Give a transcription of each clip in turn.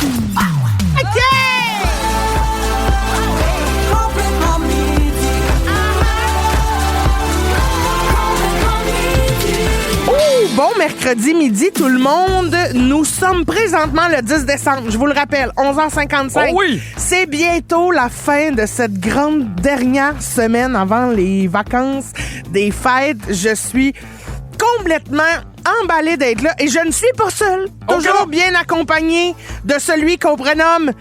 OK! Bon mercredi midi, tout le monde. Nous sommes présentement le 10 décembre. Je vous le rappelle, 11h55. Oh oui! C'est bientôt la fin de cette grande dernière semaine avant les vacances des fêtes. Je suis complètement emballée d'être là et je ne suis pas seule. Toujours bien accompagnée de celui qu'on prénomme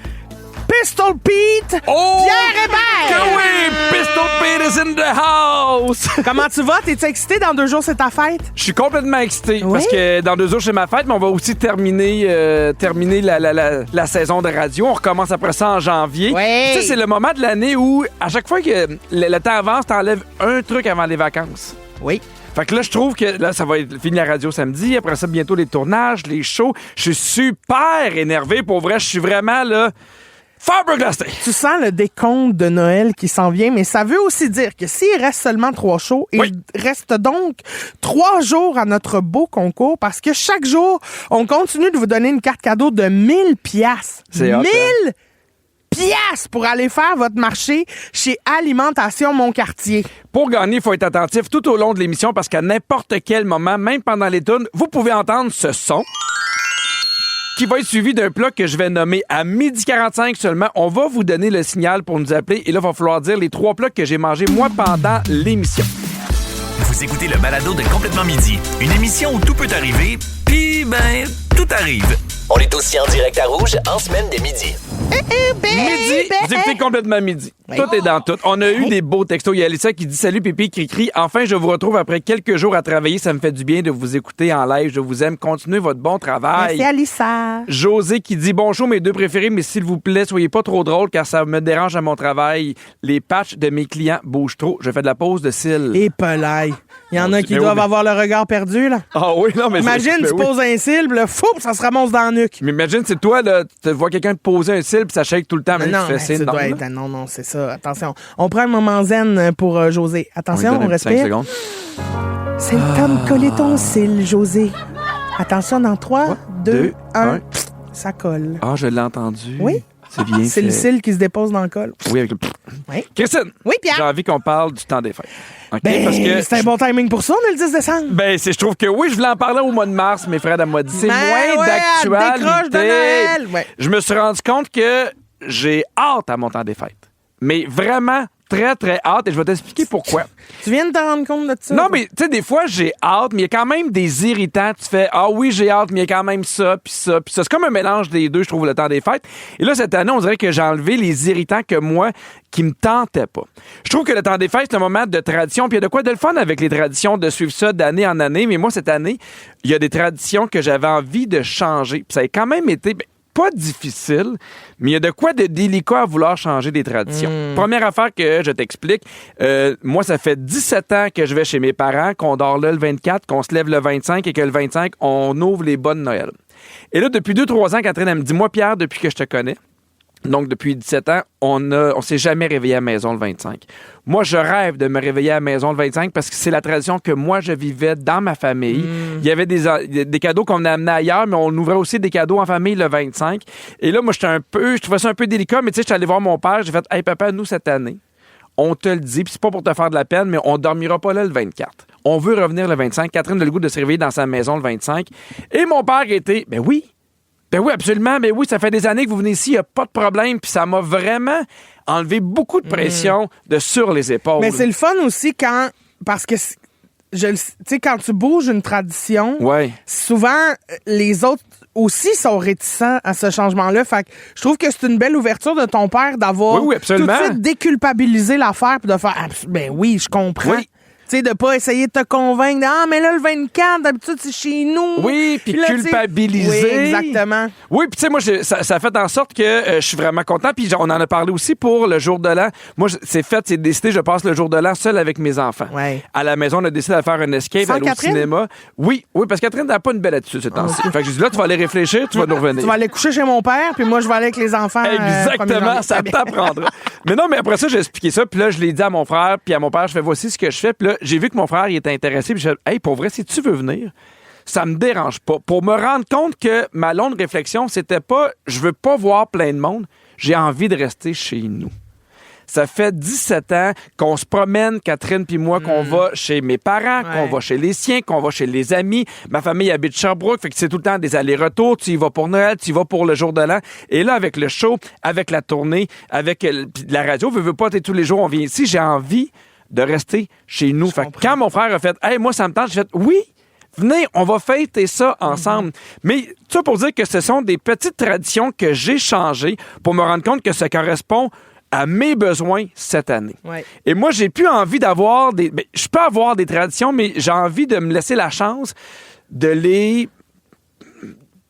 Pistol Pete, Pierre Hébert. Oui, Pistol Pete is in the house. Comment tu vas? T'es-tu excité? Dans 2 jours, c'est ta fête? Je suis complètement excité Oui? parce que dans 2 jours, c'est ma fête, mais on va aussi terminer la saison de radio. On recommence après ça en janvier. Oui. Tu sais, c'est le moment de l'année où, à chaque fois que le temps avance, t'enlèves un truc avant les vacances. Oui. Fait que là, je trouve que là, ça va être fini la radio samedi. Après ça, bientôt les tournages, les shows. Je suis super énervé. Pour vrai, je suis vraiment là... Faberglasté. Tu sens le décompte de Noël qui s'en vient, mais ça veut aussi dire que s'il reste seulement 3 shows, Oui. il reste donc 3 jours à notre beau concours parce que chaque jour, on continue de vous donner une carte cadeau de 1000 piastres. C'est hot, 1000 piastres pour aller faire votre marché chez Alimentation Moncartier. Pour gagner, il faut être attentif tout au long de l'émission parce qu'à n'importe quel moment, même pendant les tunes, vous pouvez entendre ce son qui va être suivi d'un plat que je vais nommer à 12h45 seulement. On va vous donner le signal pour nous appeler et là, il va falloir dire les 3 plats que j'ai mangés moi pendant l'émission. Vous écoutez le balado de Complètement Midi, une émission où tout peut arriver, puis ben, tout arrive. On est aussi en direct à Rouge en semaine dès midi. Midi, vous écoutez Complètement Midi. Oui. Tout est dans tout. On a eu des beaux textos. Il y a Alissa qui dit « Salut Pipi, Cricri. Enfin, je vous retrouve après quelques jours à travailler. Ça me fait du bien de vous écouter en live. Je vous aime. Continuez votre bon travail. » Merci Alissa. José qui dit « Bonjour, mes 2 préférés, mais s'il vous plaît, soyez pas trop drôles car ça me dérange à mon travail. Les patchs de mes clients bougent trop. Je fais de la pause de cils. » Et pelaille. Il y en a qui Mais doivent oui, mais- avoir le regard perdu, là. Ah oui, non, mais... Imagine, mais tu oui. poses un cil, puis là, fou, ça se ramasse dans le nuque. Mais imagine, c'est toi, là, tu vois quelqu'un te poser un cil puis ça shake tout le temps. Mais Non, tu fais signe, ça doit là. être... Non, c'est ça. Attention. On prend un moment zen pour José. Attention, on donne un petit 5 respire. secondes. C'est le temps de coller ton cil, José. Attention, dans 3, 2, 2, 1, un. ça colle. Ah, je l'ai entendu. Oui. C'est bien C'est fait. le cil qui se dépose dans le col. Oui, avec le... Oui. Christine! Oui, Pierre. J'ai envie qu'on parle du temps des fêtes. OK? Ben, Parce que c'est un bon timing pour ça, on est le 10 décembre. Ben, je trouve que oui, je voulais en parler au mois de mars, mais Fred m'a dit. C'est Ben moins ouais, elle décroche de d'actualité. Noël. Ouais. Je me suis rendu compte que j'ai hâte à mon temps des fêtes. Mais vraiment, très, très hâte. Et je vais t'expliquer pourquoi. Tu viens de te rendre compte de ça? Non, mais tu sais, des fois, j'ai hâte, mais il y a quand même des irritants. Tu fais, ah oui, j'ai hâte, mais il y a quand même ça, puis ça, puis ça. C'est comme un mélange des deux, je trouve, le temps des fêtes. Et là, cette année, on dirait que j'ai enlevé les irritants que moi, qui me tentaient pas. Je trouve que le temps des fêtes, c'est un moment de tradition, puis il y a de quoi de le fun avec les traditions, de suivre ça d'année en année. Mais moi, cette année, il y a des traditions que j'avais envie de changer. Puis ça a quand même été... pas difficile, mais il y a de quoi de délicat à vouloir changer des traditions. Première affaire que je t'explique, moi, ça fait 17 ans que je vais chez mes parents, qu'on dort là le 24, qu'on se lève le 25 et que le 25, on ouvre les bas de Noël. Et là, depuis 2-3 ans, Catherine, elle me dit, moi, Pierre, depuis que je te connais, donc depuis 17 ans, on s'est jamais réveillé à la maison le 25. Moi, je rêve de me réveiller à la maison le 25 parce que c'est la tradition que moi, je vivais dans ma famille. Il y avait des cadeaux qu'on amenait ailleurs, mais on ouvrait aussi des cadeaux en famille le 25. Et là, moi, je trouvais ça un peu délicat, mais tu sais, je suis allé voir mon père, j'ai fait « Hey, papa, nous, cette année, on te le dit, puis c'est pas pour te faire de la peine, mais on dormira pas là le 24. On veut revenir le 25. Catherine a le goût de se réveiller dans sa maison le 25. Et mon père était « Ben oui, absolument. Ben oui, ça fait des années que vous venez ici, il n'y a pas de problème. » Puis ça m'a vraiment enlevé beaucoup de pression de sur les épaules. Mais c'est le fun aussi quand... Parce que, tu sais, quand tu bouges une tradition, Ouais. souvent, les autres aussi sont réticents à ce changement-là. Fait que je trouve que c'est une belle ouverture de ton père d'avoir Oui, tout absolument. de suite déculpabilisé l'affaire puis de faire ben oui, je comprends. Oui. Tu sais, de pas essayer de te convaincre. Ah, mais là, le 24, d'habitude, c'est chez nous. Oui, puis là, tu sais, culpabiliser. Oui, exactement. Oui, puis tu sais, moi, ça fait en sorte que je suis vraiment content. Puis on en a parlé aussi pour le jour de l'an. Moi, c'est décidé, je passe le jour de l'an seul avec mes enfants. Ouais. À la maison, on a décidé de faire un escape, Sans aller au Catherine? cinéma. Oui, parce que Catherine n'a pas une belle attitude ce temps-ci. Fait que je dis là, tu vas aller réfléchir, tu vas nous revenir. Tu vas aller coucher chez mon père, puis moi, je vais aller avec les enfants. Exactement, ça t'apprendra. Mais non, mais après ça, j'ai expliqué ça, puis là, je l'ai dit à mon frère, puis à mon père, je fais voici ce que je fais, puis là, j'ai vu que mon frère, il était intéressé, puis je dis, hey, pour vrai, si tu veux venir, ça me dérange pas. Pour me rendre compte que ma longue réflexion, c'était pas je veux pas voir plein de monde, j'ai envie de rester chez nous. Ça fait 17 ans qu'on se promène, Catherine puis moi, qu'on va chez mes parents, qu'on va chez les siens, qu'on va chez les amis. Ma famille habite Sherbrooke, fait que c'est tout le temps des allers-retours. Tu y vas pour Noël, tu y vas pour le jour de l'an. Et là, avec le show, avec la tournée, avec la radio, veux pas, tous les jours, on vient ici. J'ai envie de rester chez nous. Fait que quand mon frère a fait « Hey, moi, ça me tente », j'ai fait « Oui, venez, on va fêter ça ensemble. Mais ça pour dire que ce sont des petites traditions que j'ai changées pour me rendre compte que ça correspond à mes besoins cette année. Ouais. Et moi, j'ai plus envie d'avoir des... Ben, je peux avoir des traditions, mais j'ai envie de me laisser la chance de les...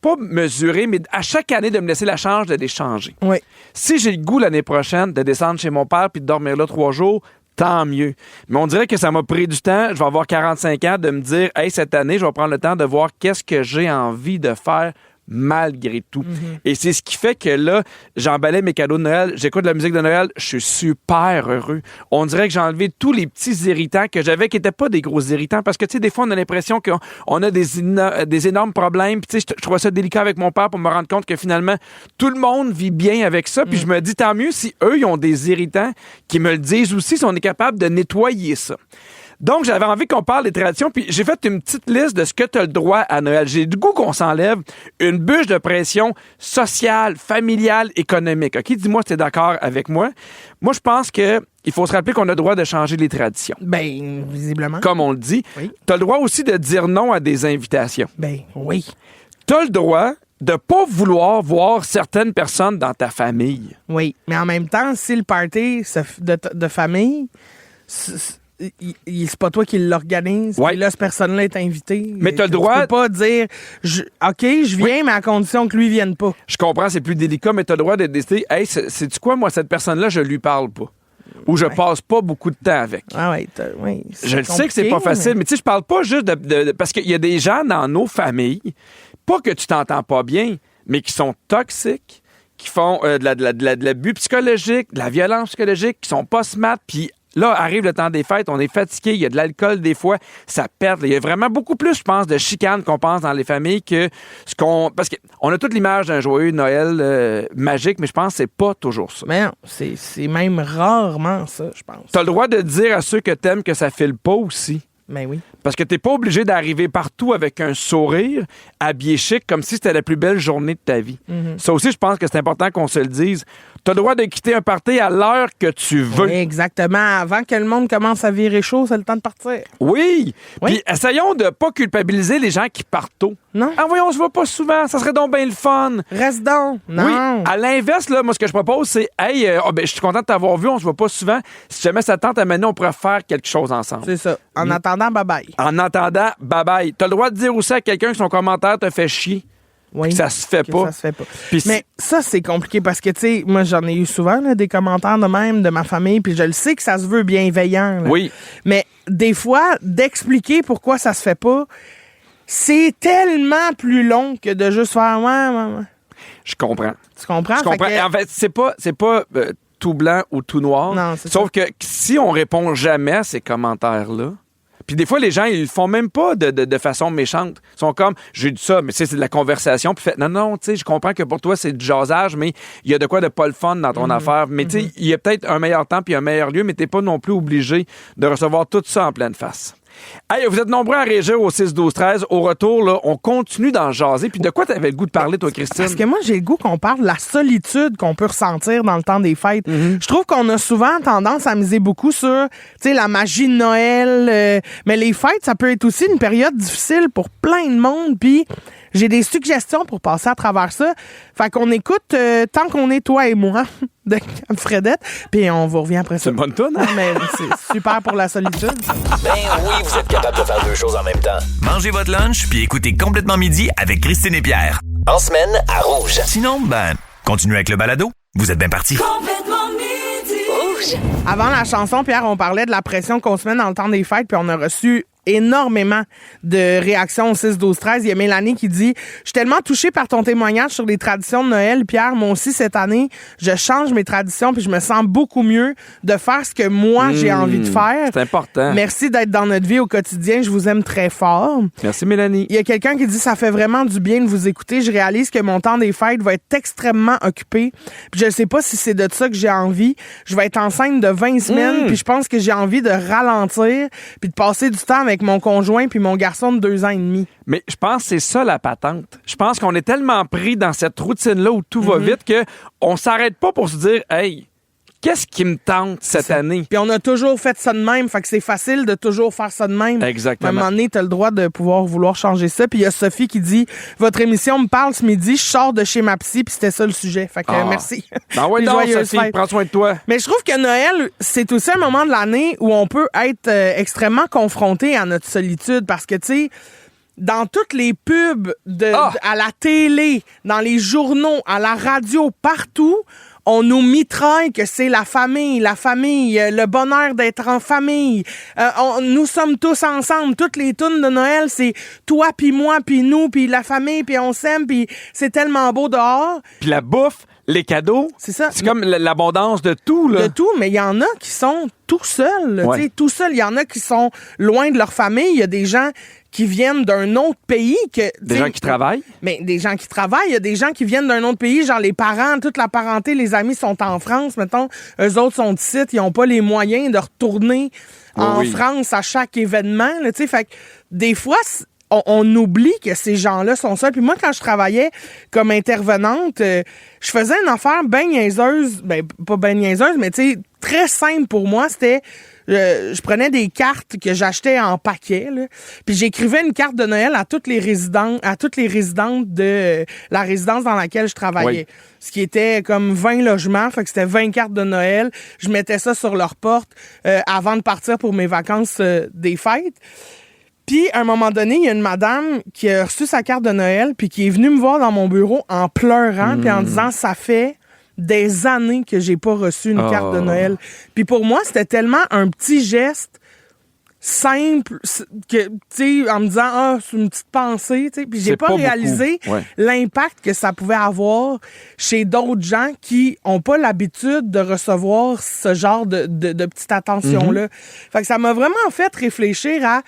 pas mesurer, mais à chaque année, de me laisser la chance de les changer. Oui. Si j'ai le goût l'année prochaine de descendre chez mon père puis de dormir là 3 jours, tant mieux. Mais on dirait que ça m'a pris du temps. Je vais avoir 45 ans de me dire, hey, cette année, je vais prendre le temps de voir qu'est-ce que j'ai envie de faire malgré tout. Et c'est ce qui fait que là, j'emballais mes cadeaux de Noël, j'écoute de la musique de Noël, je suis super heureux. On dirait que j'ai enlevé tous les petits irritants que j'avais, qui n'étaient pas des gros irritants, parce que, tu sais, des fois, on a l'impression qu'on a des énormes problèmes, puis tu sais, je trouvais ça délicat avec mon père pour me rendre compte que finalement, tout le monde vit bien avec ça, puis je me dis, tant mieux si eux, ils ont des irritants, qui me le disent aussi, si on est capable de nettoyer ça. Donc, j'avais envie qu'on parle des traditions, puis j'ai fait une petite liste de ce que tu as le droit à Noël. J'ai du goût qu'on s'enlève une bûche de pression sociale, familiale, économique. OK? Dis-moi si tu es d'accord avec moi. Moi, je pense qu'il faut se rappeler qu'on a le droit de changer les traditions. Ben, visiblement. Comme on le dit. Oui. Tu as le droit aussi de dire non à des invitations. Ben, oui. Tu as le droit de pas vouloir voir certaines personnes dans ta famille. Oui. Mais en même temps, si le party de famille... c'est pas toi qui l'organise. Ouais. Et là, cette personne-là est invitée. Mais t'as le droit... Tu peux pas dire, OK, je viens, mais à condition que lui vienne pas. Je comprends, c'est plus délicat, mais t'as le droit de décider, hey, sais-tu quoi, moi, cette personne-là, je lui parle pas. Ou je passe pas beaucoup de temps avec. Ah oui, Je le sais que c'est pas facile, mais tu sais, je parle pas juste de parce qu'il y a des gens dans nos familles, pas que tu t'entends pas bien, mais qui sont toxiques, qui font de l'abus psychologique, de la violence psychologique, qui sont pas smart, puis là, arrive le temps des fêtes, on est fatigué, il y a de l'alcool des fois, ça perd. Il y a vraiment beaucoup plus, je pense, de chicanes qu'on pense dans les familles que ce qu'on... Parce qu'on a toute l'image d'un joyeux Noël magique, mais je pense que c'est pas toujours ça. Mais non, c'est même rarement ça, je pense. T'as le droit de dire à ceux que t'aimes que ça file pas aussi. Ben oui. Parce que t'es pas obligé d'arriver partout avec un sourire, habillé chic, comme si c'était la plus belle journée de ta vie. Ça aussi, je pense que c'est important qu'on se le dise. T'as le droit de quitter un party à l'heure que tu veux. Oui, exactement. Avant que le monde commence à virer chaud, c'est le temps de partir. Oui. Oui. Puis essayons de pas culpabiliser les gens qui partent tôt. Non. Ah voyons, on se voit pas souvent, ça serait donc bien le fun. Reste donc. Non. Oui. À l'inverse, là, moi, ce que je propose, c'est hey, je suis content de t'avoir vu, on se voit pas souvent. Si jamais ça tente à maintenant, on pourrait faire quelque chose ensemble. C'est ça. En attendant, bye-bye. En attendant, bye-bye. T'as le droit de dire aussi à quelqu'un que son commentaire te fait chier. Oui. Que ça se fait pas. Ça se fait pas. Puis mais ça, c'est compliqué parce que, tu sais, moi, j'en ai eu souvent là, des commentaires de même de ma famille, puis je le sais que ça se veut bienveillant. Là. Oui. Mais des fois, d'expliquer pourquoi ça se fait pas, c'est tellement plus long que de juste faire ouais. Je comprends. Tu comprends? Je comprends. En fait, c'est pas tout blanc ou tout noir. Non, c'est Sauf que si on répond jamais à ces commentaires-là, puis des fois, les gens, ils le font même pas de façon méchante. Ils sont comme, j'ai dit ça, mais c'est de la conversation. Puis fait, non, tu sais, je comprends que pour toi, c'est du jasage, mais il y a de quoi de pas le fun dans ton affaire. Mais tu sais, il y a peut-être un meilleur temps puis un meilleur lieu, mais t'es pas non plus obligé de recevoir tout ça en pleine face. Hey, vous êtes nombreux à réagir au 6-12-13. Au retour, là, on continue d'en jaser. Puis de quoi t'avais le goût de parler, toi, Christine? Parce que moi, j'ai le goût qu'on parle de la solitude qu'on peut ressentir dans le temps des fêtes. Je trouve qu'on a souvent tendance à miser beaucoup sur, tu sais, la magie de Noël. Mais les fêtes, ça peut être aussi une période difficile pour plein de monde. Puis j'ai des suggestions pour passer à travers ça. Fait qu'on écoute Tant qu'on est toi et moi de Fredette. Puis on vous revient après ça. C'est une bonne toune, hein? Mais c'est super pour la solitude. Ben oui, vous êtes capable de faire deux choses en même temps. Mangez votre lunch puis écoutez Complètement Midi avec Christine et Pierre. En semaine, à Rouge. Sinon, continuez avec le balado. Vous êtes bien partis. Complètement Midi. Rouge. Avant la chanson, Pierre, on parlait de la pression qu'on se met dans le temps des fêtes, puis on a reçu énormément de réactions au 6-12-13. Il y a Mélanie qui dit « Je suis tellement touchée par ton témoignage sur les traditions de Noël, Pierre. Moi aussi, cette année, je change mes traditions puis je me sens beaucoup mieux de faire ce que moi, j'ai envie de faire. C'est important. Merci d'être dans notre vie au quotidien. Je vous aime très fort. » Merci, Mélanie. Il y a quelqu'un qui dit « Ça fait vraiment du bien de vous écouter. Je réalise que mon temps des fêtes va être extrêmement occupé. Puis je ne sais pas si c'est de ça que j'ai envie. Je vais être enceinte de 20 semaines puis je pense que j'ai envie de ralentir puis de passer du temps avec mon conjoint puis mon garçon de 2 ans et demi. » Mais je pense que c'est ça la patente. Je pense qu'on est tellement pris dans cette routine-là où tout va vite qu'on s'arrête pas pour se dire « Hey, qu'est-ce qui me tente cette année? » Puis on a toujours fait ça de même, fait que c'est facile de toujours faire ça de même. Exactement. À un moment donné, t'as le droit de pouvoir vouloir changer ça. Puis il y a Sophie qui dit « Votre émission me parle ce midi, je sors de chez ma psy, puis c'était ça le sujet. » Fait que merci. Ben ouais, Puis donc, joyeuse Sophie, fête. prends soin de toi. Mais je trouve que Noël, c'est aussi un moment de l'année où on peut être extrêmement confronté à notre solitude parce que, tu sais, dans toutes les pubs à la télé, dans les journaux, à la radio, partout, on nous mitraille que c'est la famille, le bonheur d'être en famille. Nous sommes tous ensemble. Toutes les tunes de Noël, c'est toi puis moi puis nous puis la famille puis on s'aime puis c'est tellement beau dehors. Puis la bouffe, les cadeaux. C'est ça. C'est comme l'abondance de tout, là. De tout, mais il y en a qui sont tout seuls. Ouais. Tu sais, tout seuls. Il y en a qui sont loin de leur famille. Il y a des gens qui viennent d'un autre pays. Des gens qui travaillent. Mais des gens qui travaillent. Il y a des gens qui viennent d'un autre pays. Genre les parents, toute la parenté, les amis sont en France. Mettons, eux autres sont ici. Ils n'ont pas les moyens de retourner en France à chaque événement. Là, fait que des fois... On oublie que ces gens-là sont seuls. Puis moi, quand je travaillais comme intervenante, je faisais une affaire bien niaiseuse. Ben, pas bien niaiseuse, mais tu sais, très simple pour moi. C'était, je prenais des cartes que j'achetais en paquet, là, puis j'écrivais une carte de Noël à toutes les résidentes de la résidence dans laquelle je travaillais. Oui. Ce qui était comme 20 logements, fait que c'était 20 cartes de Noël. Je mettais ça sur leur porte avant de partir pour mes vacances des fêtes. Puis, à un moment donné, il y a une madame qui a reçu sa carte de Noël puis qui est venue me voir dans mon bureau en pleurant puis en disant « Ça fait des années que j'ai pas reçu une carte de Noël. » Puis pour moi, c'était tellement un petit geste simple que, tu sais, en me disant « c'est une petite pensée. » Puis j'ai pas réalisé l'impact que ça pouvait avoir chez d'autres gens qui ont pas l'habitude de recevoir ce genre de petite attention-là. Fait que ça m'a vraiment fait réfléchir à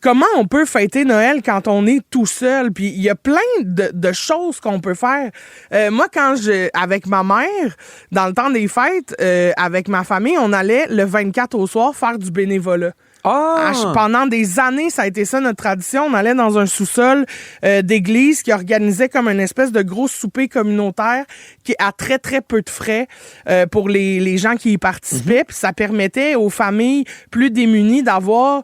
comment on peut fêter Noël quand on est tout seul? Puis il y a plein de choses qu'on peut faire. Moi, avec ma mère, dans le temps des fêtes, avec ma famille, on allait le 24 au soir faire du bénévolat. Pendant des années, ça a été ça notre tradition. On allait dans un sous-sol d'église qui organisait comme une espèce de gros souper communautaire qui à très, très peu de frais pour les gens qui y participaient. Puis ça permettait aux familles plus démunies d'avoir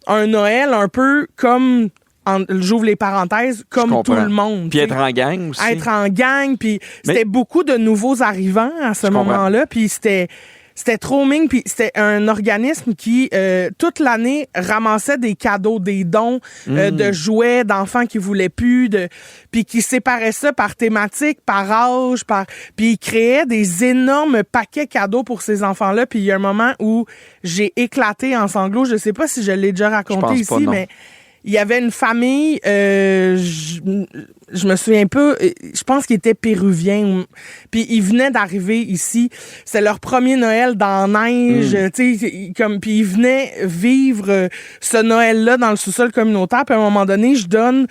un Noël un peu comme, j'ouvre les parenthèses, comme tout le monde. Puis être en gang aussi. Être en gang, puis c'était beaucoup de nouveaux arrivants à ce moment-là, puis c'était trop mignon, puis c'était un organisme qui, toute l'année, ramassait des cadeaux, des dons de jouets, d'enfants qui voulaient plus, puis qui séparait ça par thématique, par âge, puis il créait des énormes paquets cadeaux pour ces enfants-là, puis il y a un moment où j'ai éclaté en sanglots. Je sais pas si je l'ai déjà raconté ici, mais il y avait une famille, je me souviens peu, je pense qu'ils étaient péruviens, puis ils venaient d'arriver ici. C'était leur premier Noël dans la neige, tu sais, puis ils venaient vivre ce Noël-là dans le sous-sol communautaire. Puis à un moment donné, je donne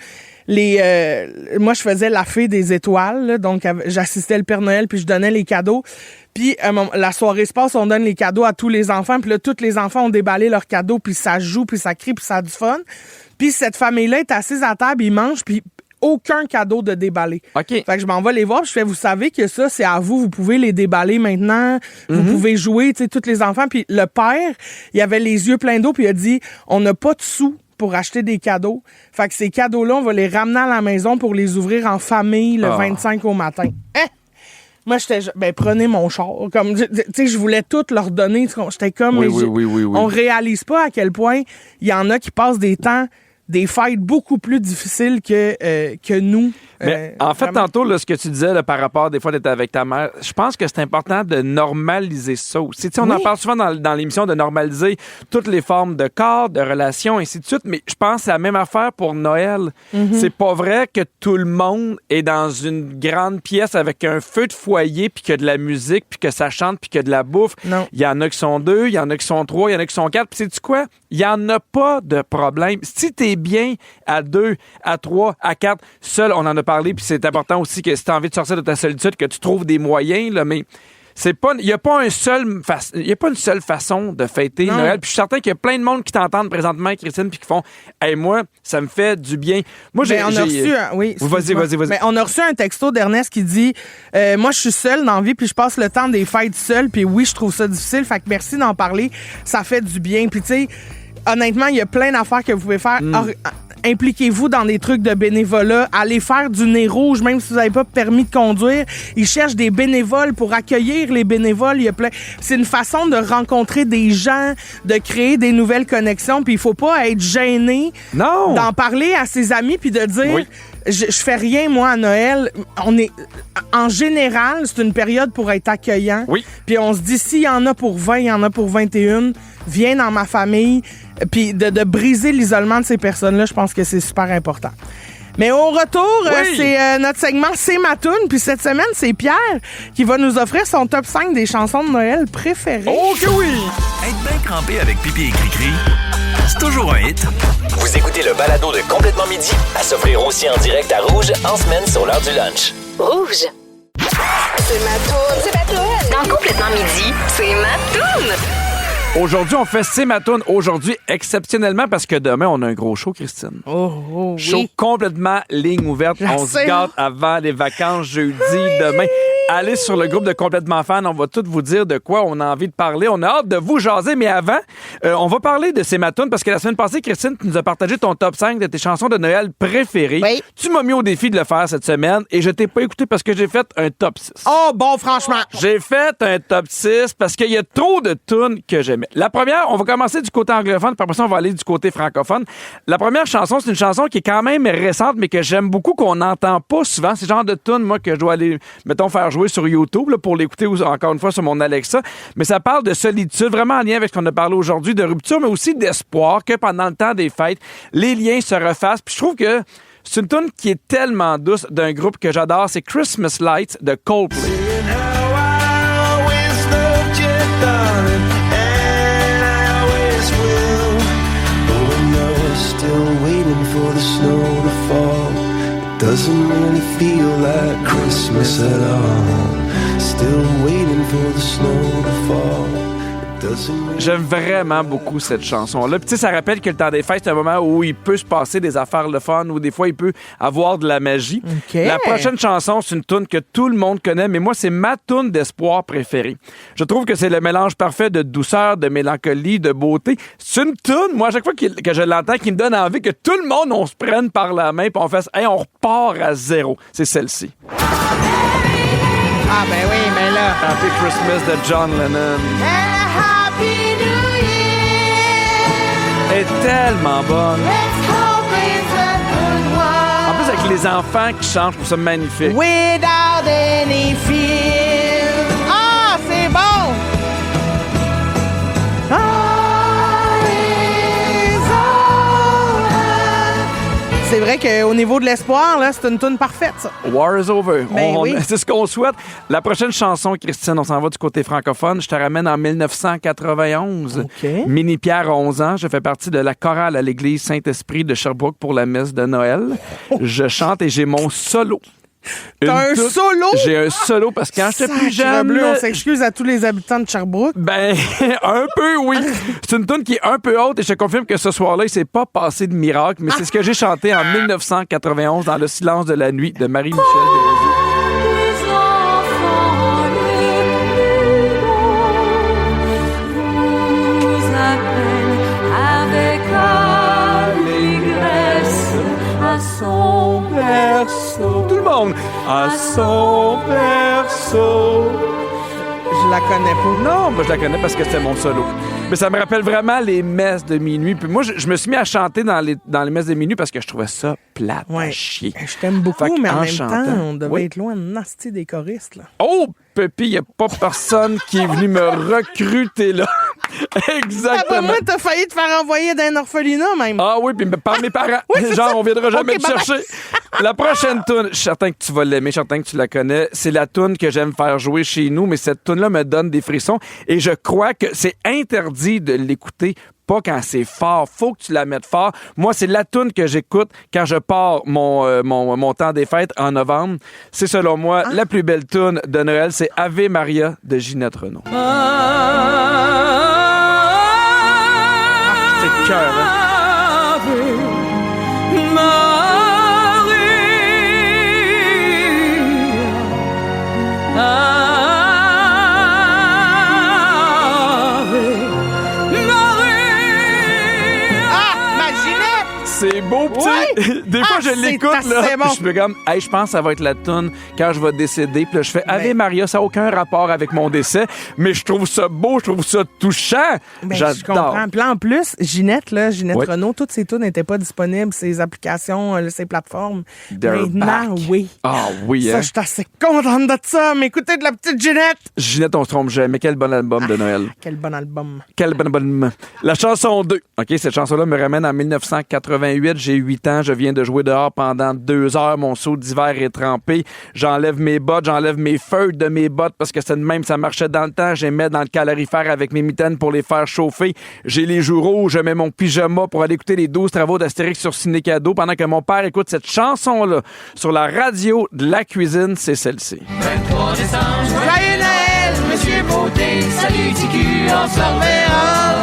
moi, je faisais la fée des étoiles, là, donc j'assistais le Père Noël, puis je donnais les cadeaux. Puis la soirée se passe, on donne les cadeaux à tous les enfants, puis là, tous les enfants ont déballé leurs cadeaux, puis ça joue, puis ça crie, puis ça a du fun. Puis cette famille-là est assise à table, ils mangent, puis aucun cadeau de déballer. Fait que je m'en vais les voir, puis je fais, vous savez que ça, c'est à vous pouvez les déballer maintenant, vous pouvez jouer, tu sais, tous les enfants. Puis le père, il avait les yeux pleins d'eau, puis il a dit, on n'a pas de sous pour acheter des cadeaux. Fait que ces cadeaux-là, on va les ramener à la maison pour les ouvrir en famille le 25 au matin. Moi, j'étais, prenez mon char. Comme, tu sais, je voulais tout leur donner. J'étais comme, on réalise pas à quel point il y en a qui passent des fêtes beaucoup plus difficiles que nous. Mais en fait, vraiment. tantôt, là, ce que tu disais là, par rapport des fois d'être avec ta mère, je pense que c'est important de normaliser ça aussi. Tu sais, on en parle souvent dans l'émission de normaliser toutes les formes de corps, de relations, ainsi de suite, mais je pense que c'est la même affaire pour Noël. C'est pas vrai que tout le monde est dans une grande pièce avec un feu de foyer, puis qu'il y a de la musique, puis que ça chante, puis qu'il y a de la bouffe. Non. Il y en a qui sont 2, il y en a qui sont 3, il y en a qui sont 4, puis sais-tu quoi? Il y en a pas de problème. Si t'es bien à 2, à 3, à 4, seul, on en a parlé, puis c'est important aussi que si t'as envie de sortir de ta solitude, que tu trouves des moyens, là, mais c'est pas, il y a pas une seule façon de fêter Noël. Puis je suis certain qu'il y a plein de monde qui t'entendent présentement, Christine, puis qui font, hey, moi, ça me fait du bien. Moi, on a reçu Vas-y. Mais on a reçu un texto d'Ernest qui dit moi, je suis seule dans la vie, puis je passe le temps des fêtes seule, puis oui, je trouve ça difficile. Fait que merci d'en parler. Ça fait du bien. Puis tu sais, honnêtement, il y a plein d'affaires que vous pouvez faire. Impliquez-vous dans des trucs de bénévolat. Allez faire du nez rouge, même si vous n'avez pas permis de conduire. Ils cherchent des bénévoles pour accueillir les bénévoles. Il y a plein. C'est une façon de rencontrer des gens, de créer des nouvelles connexions. Puis il faut pas être gêné d'en parler à ses amis puis de dire je fais rien, moi, à Noël. En général, c'est une période pour être accueillant. Oui. Puis on se dit, s'il y en a pour 20, il y en a pour 21, viens dans ma famille. Puis de briser l'isolement de ces personnes-là, je pense que c'est super important. Mais au retour, c'est notre segment C'est ma toune. Puis cette semaine, c'est Pierre qui va nous offrir son top 5 des chansons de Noël préférées. Oh que oui! Être bien crampé avec Pipi et Cri-Cri, c'est toujours un hit. Vous écoutez le balado de Complètement Midi à s'offrir aussi en direct à Rouge en semaine sur l'heure du lunch. Rouge. C'est ma toune. C'est ma toune. Dans Complètement Midi, c'est ma toune. Aujourd'hui, on fait C'est ma toune. Aujourd'hui, exceptionnellement, parce que demain, on a un gros show, Christine. Show complètement ligne ouverte. On se gâte avant les vacances, jeudi, demain. Allez sur le groupe de Complètement Fan. On va tout vous dire de quoi on a envie de parler. On a hâte de vous jaser, mais avant, on va parler de C'est ma toune parce que la semaine passée, Christine, tu nous as partagé ton top 5 de tes chansons de Noël préférées. Oui. Tu m'as mis au défi de le faire cette semaine et je t'ai pas écouté parce que j'ai fait un top 6. Oh, bon, franchement. J'ai fait un top 6 parce qu'il y a trop de tunes que j'aimais. La première, on va commencer du côté anglophone, puis après ça, on va aller du côté francophone. La première chanson, c'est une chanson qui est quand même récente, mais que j'aime beaucoup, qu'on n'entend pas souvent. C'est le genre de tune, moi, que je dois aller, mettons, faire jouer sur YouTube là, pour l'écouter encore une fois sur mon Alexa. Mais ça parle de solitude, vraiment en lien avec ce qu'on a parlé aujourd'hui, de rupture, mais aussi d'espoir que pendant le temps des fêtes, les liens se refassent. Puis je trouve que c'est une tune qui est tellement douce d'un groupe que j'adore. C'est Christmas Lights de Coldplay. Doesn't really feel like Christmas at all. Still waiting for the snow to fall. J'aime vraiment beaucoup cette chanson-là. Puis tu sais, ça rappelle que le temps des fêtes, c'est un moment où il peut se passer des affaires le fun, où des fois, il peut avoir de la magie. Okay. La prochaine chanson, c'est une toune que tout le monde connaît, mais moi, c'est ma toune d'espoir préférée. Je trouve que c'est le mélange parfait de douceur, de mélancolie, de beauté. C'est une toune, moi, à chaque fois que je l'entends, qui me donne envie que tout le monde, on se prenne par la main puis on fasse « Hey, on repart à zéro ». C'est celle-ci. Ah, ben oui, mais là... Happy Christmas de John Lennon. Happy New Year! Elle est tellement bonne. Let's hope it's a good one. En plus, avec les enfants qui chantent, je trouve ça magnifique. Without any fear. Ah, c'est bon! C'est vrai qu'au niveau de l'espoir, là, c'est une toune parfaite, ça. War is over. Ben oui. C'est ce qu'on souhaite. La prochaine chanson, Christine, on s'en va du côté francophone. Je te ramène en 1991. OK. Mini Pierre a 11 ans. Je fais partie de la chorale à l'église Saint-Esprit de Sherbrooke pour la messe de Noël. Je chante et j'ai mon solo. T'as un solo? J'ai un solo parce que quand j'étais plus jeune... Bleu, on s'excuse à tous les habitants de Sherbrooke. Ben, un peu, oui. C'est une tune qui est un peu haute et je te confirme que ce soir-là, il s'est pas passé de miracle, mais c'est ce que j'ai chanté en 1991 dans Le silence de la nuit de Marie-Michel Desrosiers. Tout le monde à son berceau. Je la connais pas. Non, moi je la connais parce que c'était mon solo. Mais ça me rappelle vraiment les messes de minuit. Puis moi, je me suis mis à chanter dans les messes de minuit parce que je trouvais ça plate à chier. Je t'aime beaucoup, Fait mais en qu'en même chantant, temps, on devait oui. être loin de nasty des choristes. Là. Oh, Pépi, il n'y a pas personne qui est venu me recruter là. Après Exactement. moi, t'as failli te faire envoyer d'un orphelinat, même. Ah oui, puis par mes parents. Oui, c'est Genre, ça. on viendra jamais Ok, te chercher. La prochaine toune, je suis certain que tu vas l'aimer, je suis certain que tu la connais. C'est la toune que j'aime faire jouer chez nous, mais cette toune-là me donne des frissons. Et je crois que c'est interdit de l'écouter, pas quand c'est fort. Faut que tu la mettes fort. Moi, c'est la toune que j'écoute quand je pars mon temps des fêtes en novembre. C'est selon moi la plus belle toune de Noël. C'est Ave Maria de Ginette Renaud. C'est cœur, hein? C'est beau, petit. Ouais. Des fois, je c'est l'écoute, assez là. bon. Je me comme, hey, je pense que ça va être la toune quand je vais décéder. Puis là, je fais Ave Maria, ça n'a aucun rapport avec mon décès. Mais je trouve ça beau, je trouve ça touchant. Ben, je J'adore. comprends. Puis là, en plus, Ginette Ouais. Renaud, toutes ses tunes n'étaient pas disponibles, ses applications, ses plateformes. They're Maintenant, back. oui. Ah oui, Ça, hein? je suis assez contente de ça. Mais écoutez de la petite Ginette. Ginette, on se trompe jamais. Quel bon album de Noël. Quel bon album. Quel bon album. La chanson 2. OK, cette chanson-là me ramène en 1988. J'ai 8 ans. Je viens de jouer dehors pendant 2 heures. Mon seau d'hiver est trempé. J'enlève mes bottes, j'enlève mes feuilles de mes bottes parce que c'est de même, ça marchait dans le temps. J'aimais dans le calorifère avec mes mitaines pour les faire chauffer. J'ai les joues rouges. Je mets mon pyjama pour aller écouter les 12 travaux d'Astérix sur Ciné Cadeau pendant que mon père écoute cette chanson-là sur la radio de la cuisine. C'est celle-ci. Joyeux Noël, Monsieur Beauté. Salut, TQ, on se reverra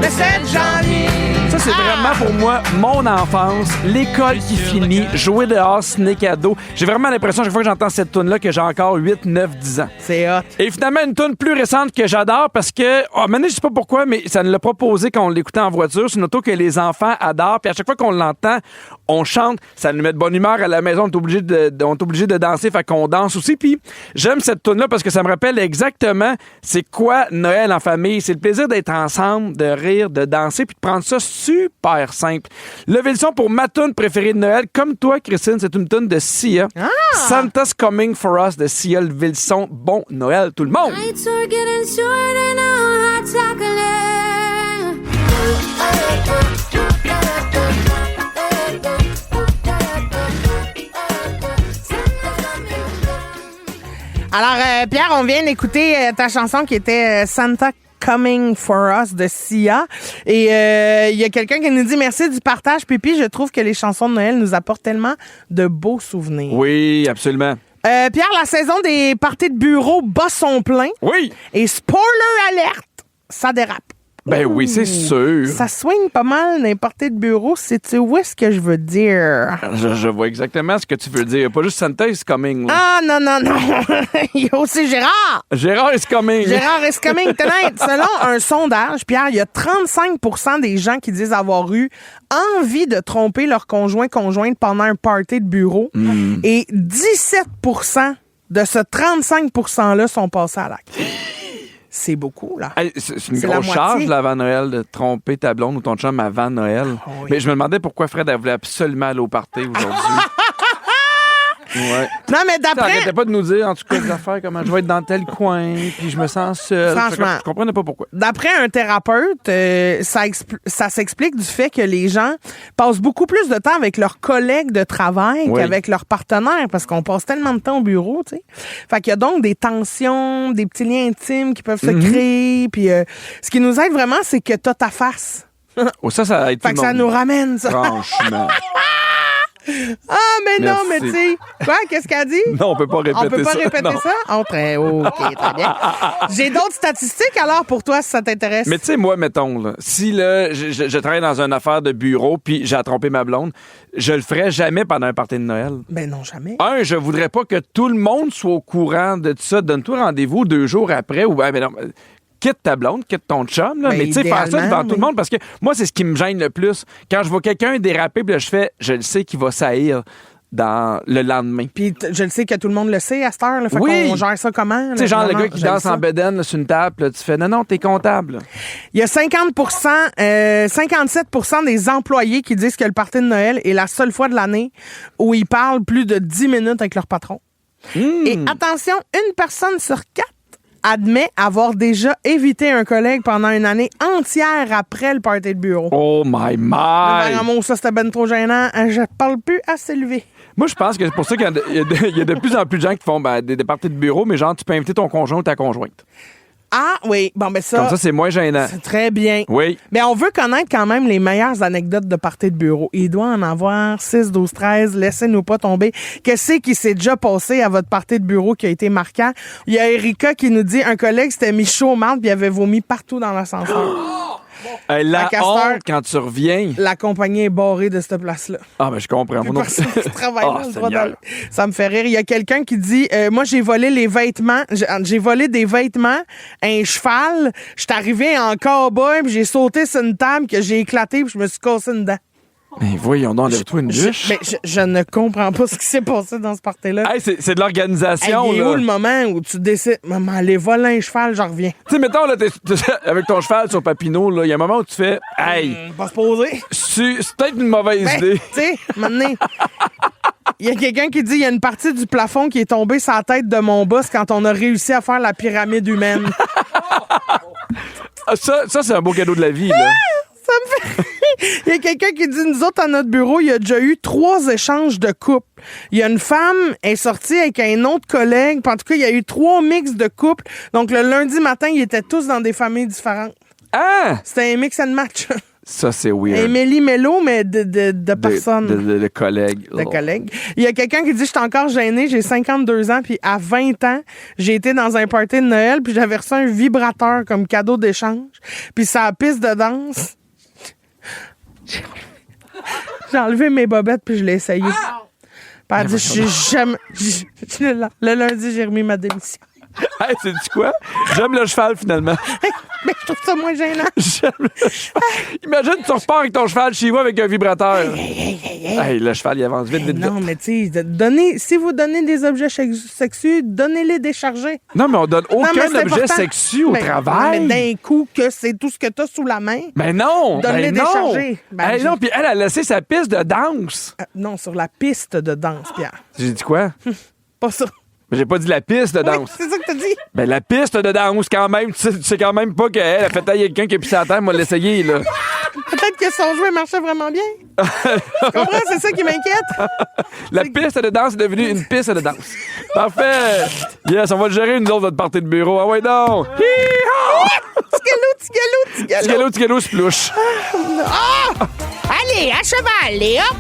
le 7 janvier. Ça, c'est vraiment pour moi mon enfance, l'école qui finit, jouer dehors, ciné cadeau. J'ai vraiment l'impression, chaque fois que j'entends cette toune-là, que j'ai encore 8, 9, 10 ans. C'est hot. Et finalement, une toune plus récente que j'adore parce que, maintenant, je sais pas pourquoi, mais ça nous l'a proposé quand on l'écoutait en voiture. C'est une auto que les enfants adorent. Puis à chaque fois qu'on l'entend, on chante. Ça nous met de bonne humeur à la maison. On est obligé de danser. Fait qu'on danse aussi. Puis j'aime cette toune-là parce que ça me rappelle exactement c'est quoi Noël en famille. C'est le plaisir d'être ensemble, de rire, de danser, puis de prendre ça super simple. Levez le son pour ma toune préférée de Noël. Comme toi, Christine, c'est une toune de Sia. Santa's Coming for Us de Sia. Levez le son. Bon Noël, tout le monde! Nights are getting shorter now, hot chocolate. Alors, Pierre, on vient d'écouter ta chanson qui était Santa Coming for Us de Sia. Et il y a quelqu'un qui nous dit merci du partage, Pipi. Je trouve que les chansons de Noël nous apportent tellement de beaux souvenirs. Oui, absolument. Pierre, la saison des parties de bureau bat son plein. Oui! Et spoiler alerte, ça dérape. Ben oui, c'est sûr. Ça swing pas mal dans les parties de bureau. Sais-tu où est-ce que je veux dire? Je vois exactement ce que tu veux dire. Pas juste Santa is coming. Là. Ah, non. Il y a aussi Gérard. Gérard is coming. Gérard is coming tonight. Selon un sondage, Pierre, il y a 35% des gens qui disent avoir eu envie de tromper leur conjointe pendant un party de bureau. Et 17% de ce 35%-là sont passés à l'acte. C'est beaucoup, là. Hey, c'est une C'est la grosse moitié. charge, là, avant Noël, de tromper ta blonde ou ton chum avant Noël. oui. Mais je me demandais pourquoi Fred elle voulait absolument aller au party aujourd'hui. Ouais. Non, mais T'arrêtais d'après... pas de nous dire, en tout cas, des affaires, comment je vais être dans tel coin, puis je me sens seul. Franchement. Je comprenais pas pourquoi. D'après un thérapeute, ça s'explique du fait que les gens passent beaucoup plus de temps avec leurs collègues de travail Oui. qu'avec leurs partenaires parce qu'on passe tellement de temps au bureau, tu sais. Fait qu'il y a donc des tensions, des petits liens intimes qui peuvent se créer. Puis ce qui nous aide vraiment, c'est que t'as ta face. Oh, ça aide tout Fait le que ça monde. nous ramène, ça. Franchement. Ah, mais non, Merci. mais tu sais. Quoi? Qu'est-ce qu'elle dit? Non, on peut pas répéter ça. On peut pas répéter non. ça? Oh, très OK, très bien. J'ai d'autres statistiques alors pour toi si ça t'intéresse. Mais tu sais, moi, mettons, là, si là, je travaille dans une affaire de bureau puis j'ai trompé ma blonde, je le ferais jamais pendant un party de Noël. Ben non, jamais. Je voudrais pas que tout le monde soit au courant de tout ça. Donne-toi rendez-vous 2 jours après ou ben non. Quitte ta blonde, quitte ton chum, là, Ben, mais tu sais, faire ça idéalement, devant tout oui. le monde, parce que moi, c'est ce qui me gêne le plus. Quand je vois quelqu'un déraper, puis là, je le sais qu'il va saillir. dans le lendemain. Puis je le sais que tout le monde le sait à cette heure. Là, fait qu'on gère ça comment? Tu sais, genre le gars qui danse en bedaine là, sur une table, là, tu fais non, t'es comptable. Là. Il y a 57% des employés qui disent que le party de Noël est la seule fois de l'année où ils parlent plus de 10 minutes avec leur patron. Et attention, une personne sur 4 admet avoir déjà évité un collègue pendant une année entière après le party de bureau. Oh my my! Vraiment, ça, c'était ben trop gênant. Je parle plus assez levé. Moi, je pense que c'est pour ça qu'il y a de plus en plus de gens qui font des parties de bureau, mais genre, tu peux inviter ton conjoint ou ta conjointe. Ah oui, bon ben ça... Comme ça, c'est moins gênant. C'est très bien. Oui. Mais on veut connaître quand même les meilleures anecdotes de party de bureau. Il doit en avoir 6, 12, 13. Laissez-nous pas tomber. Qu'est-ce qui s'est déjà passé à votre party de bureau qui a été marquant? Il y a Erika qui nous dit un collègue s'était mis chaud au marde puis il avait vomi partout dans l'ascenseur. La honte quand tu reviens. La compagnie est barrée de cette place-là. Ah, ben je comprends. Plus personne qui travaille là, le droit Seigneur. d'aller. Ça me fait rire. Il y a quelqu'un qui dit moi, j'ai volé les vêtements. J'ai volé des vêtements, un cheval. Je suis arrivé en cow-boy puis j'ai sauté sur une table que j'ai éclaté puis je me suis cassé une dent. Mais voyons donc, enlève-toi une bûche. Mais je ne comprends pas ce qui s'est passé dans ce party-là. Hey, c'est de l'organisation. Hey, il est là. où le moment où tu décides, maman, allez voler un cheval, je reviens. Tu sais, mettons, là, t'es avec ton cheval sur Papineau, là, il y a un moment où tu fais hey, Pas se poser. c'est peut-être une mauvaise Ben, idée. tu sais, maintenant, il y a quelqu'un qui dit il y a une partie du plafond qui est tombée sur la tête de mon boss quand on a réussi à faire la pyramide humaine. Ah, ça c'est un beau cadeau de la vie, là. Ça me fait... Il y a quelqu'un qui dit, nous autres, à notre bureau, il y a déjà eu 3 échanges de couples. Il y a une femme est sortie avec un autre collègue. Puis en tout cas, il y a eu 3 mix de couples. Donc, le lundi matin, ils étaient tous dans des familles différentes. Ah! C'était un mix and match. Ça, c'est weird. Un méli-mélo, mais de personnes. De collègues. De collègues. Il y a quelqu'un qui dit, je suis encore gênée, j'ai 52 ans, puis à 20 ans, j'ai été dans un party de Noël, puis j'avais reçu un vibrateur comme cadeau d'échange. Puis c'est à la piste de danse. J'ai enlevé mes bobettes puis je l'ai essayé. Puis elle a dit, j'ai jamais... Le lundi, j'ai remis ma démission. Hey, sais-tu quoi? J'aime le cheval, finalement. Mais je trouve ça moins gênant. J'aime le cheval. Imagine, tu repars avec ton cheval chez vous avec un vibrateur. Hey, le cheval, il avance vite, vite, vite. Non, mais tu sais, si vous donnez des objets sexuels, donnez-les déchargés. Non, mais on donne aucun c'est objet important. sexu au Mais travail. d'un coup, que c'est tout ce que t'as sous la main. Ben non! Donne-les ben non. décharger. Ben, Hey, non, puis elle a laissé sa piste de danse. Non, sur la piste de danse, Pierre. J'ai dit quoi? Pas ça. Mais j'ai pas dit la piste de Oui, danse. c'est ça que t'as dit. Ben la piste de danse, quand même. Tu sais quand même pas qu'elle a fait tailler quelqu'un qui a pissé à terre, moi l'essayer, là. Peut-être que son jouet marchait vraiment bien. Tu comprends? C'est ça qui m'inquiète. La piste de danse est devenue une piste de danse. Parfait! Yes, on va le gérer, nous autres, votre partie de bureau. Ah ouais, donc! Petit galop. Splouche. Ah! Allez, à cheval, et hop!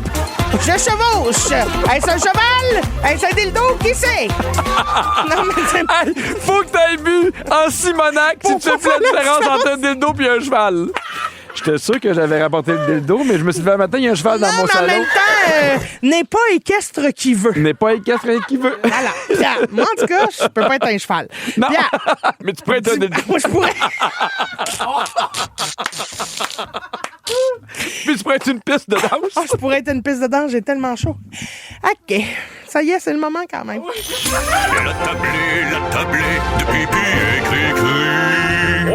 Je chevauche! Est-ce un cheval? Est-ce un dildo? Qui c'est? Non, mais c'est... Hey, faut que t'aies bu en Simonac si tu fais plus la différence entre un dildo et un cheval. J'étais sûr que j'avais rapporté le dildo, mais je me suis levé un matin, il y a un cheval dans mon mais en salon. même temps, n'est pas équestre qui veut. N'est pas équestre qui veut. Voilà. Pierre, moi, en tout cas, je peux pas être un cheval. Non, Pierre, mais tu pourrais être un dildo. moi, je pourrais... Puis tu pourrais être une piste de danse. Ah, je pourrais être une piste de danse, j'ai tellement chaud. OK. Ça y est, c'est le moment quand même. La tablée de pipi et cri-cri.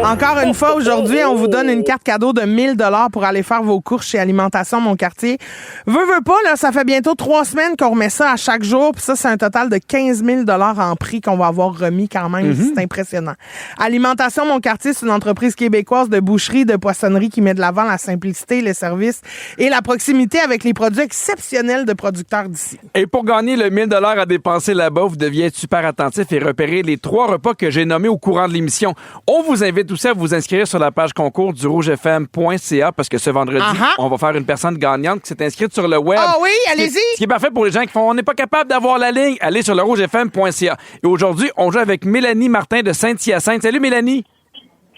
Encore une fois, aujourd'hui, on vous donne une carte cadeau de 1 000 $ pour aller faire vos courses chez Alimentation Mon Quartier. Veux pas, là, ça fait bientôt 3 semaines qu'on remet ça à chaque jour. Puis ça, c'est un total de 15 000 $ en prix qu'on va avoir remis quand même. C'est impressionnant. Alimentation Mon Quartier, c'est une entreprise québécoise de boucherie, de poissonnerie qui met de l'avant la simplicité, les services et la proximité avec les produits exceptionnels de producteurs d'ici. Et pour gagner le 1 000 $ à dépenser là-bas, vous deviez être super attentif et repérer les 3 repas que j'ai nommés au courant de l'émission. On vous invite aussi à vous inscrire sur la page concours du rougefm.ca parce que ce vendredi, on va faire une personne gagnante qui s'est inscrite sur le web. Ah oui, allez-y! Ce qui est parfait pour les gens qui font « On n'est pas capable d'avoir la ligne », allez sur le rougefm.ca. Et aujourd'hui, on joue avec Mélanie Martin de Saint-Hyacinthe. Salut Mélanie!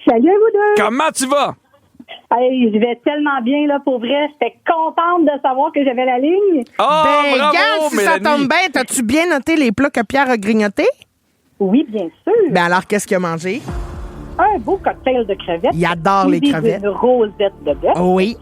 Salut à vous deux! Comment tu vas? Hey, je vais tellement bien, là, pour vrai. J'étais contente de savoir que j'avais la ligne. Oh, Ben, bravo, regarde, si ça Mélanie. tombe bien, t'as-tu bien noté les plats que Pierre a grignotés? Oui, bien sûr. Ben alors, qu'est-ce qu'il a mangé? Un beau cocktail de crevettes. Il adore les suivi crevettes. d'une rosette de bœuf. Oui.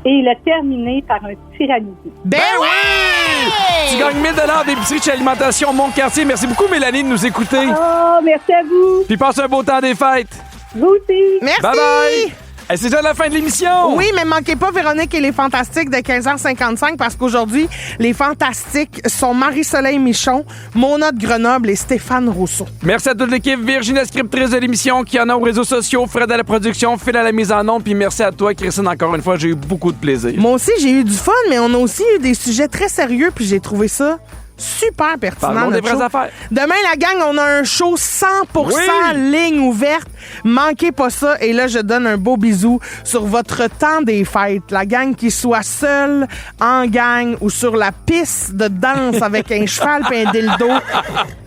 Et il a terminé par un tiramisu. Ben oui! Tu gagnes 1000 $ d'épicerie chez Alimentation Montcartier. Merci beaucoup, Mélanie, de nous écouter. Oh, merci à vous. Puis passe un beau temps des fêtes. Vous aussi. Merci. Bye-bye. Hey, c'est déjà la fin de l'émission. Oui, mais manquez pas Véronique et les Fantastiques de 15h55 parce qu'aujourd'hui, les Fantastiques sont Marie-Soleil Michon, Mona de Grenoble et Stéphane Rousseau. Merci à toute l'équipe. Virginie, la scriptrice de l'émission, qui en a aux réseaux sociaux, Fred à la production, Phil à la mise en onde. Puis merci à toi, Christine, encore une fois. J'ai eu beaucoup de plaisir. Moi aussi, j'ai eu du fun, mais on a aussi eu des sujets très sérieux, puis j'ai trouvé ça super pertinent. Parlons des notre vraies show. affaires. Demain, la gang, on a un show 100% ligne ouverte. Manquez pas ça. Et là, je donne un beau bisou sur votre temps des fêtes. La gang qui soit seule, en gang ou sur la piste de danse avec un cheval et un dildo.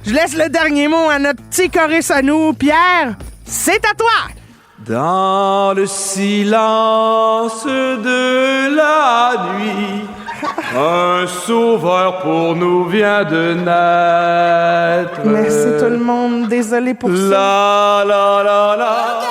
Je laisse le dernier mot à notre petit choriste à nous. Pierre, c'est à toi! Dans le silence de la nuit, un sauveur pour nous vient de naître. Merci tout le monde. Désolé pour ça. La la la la.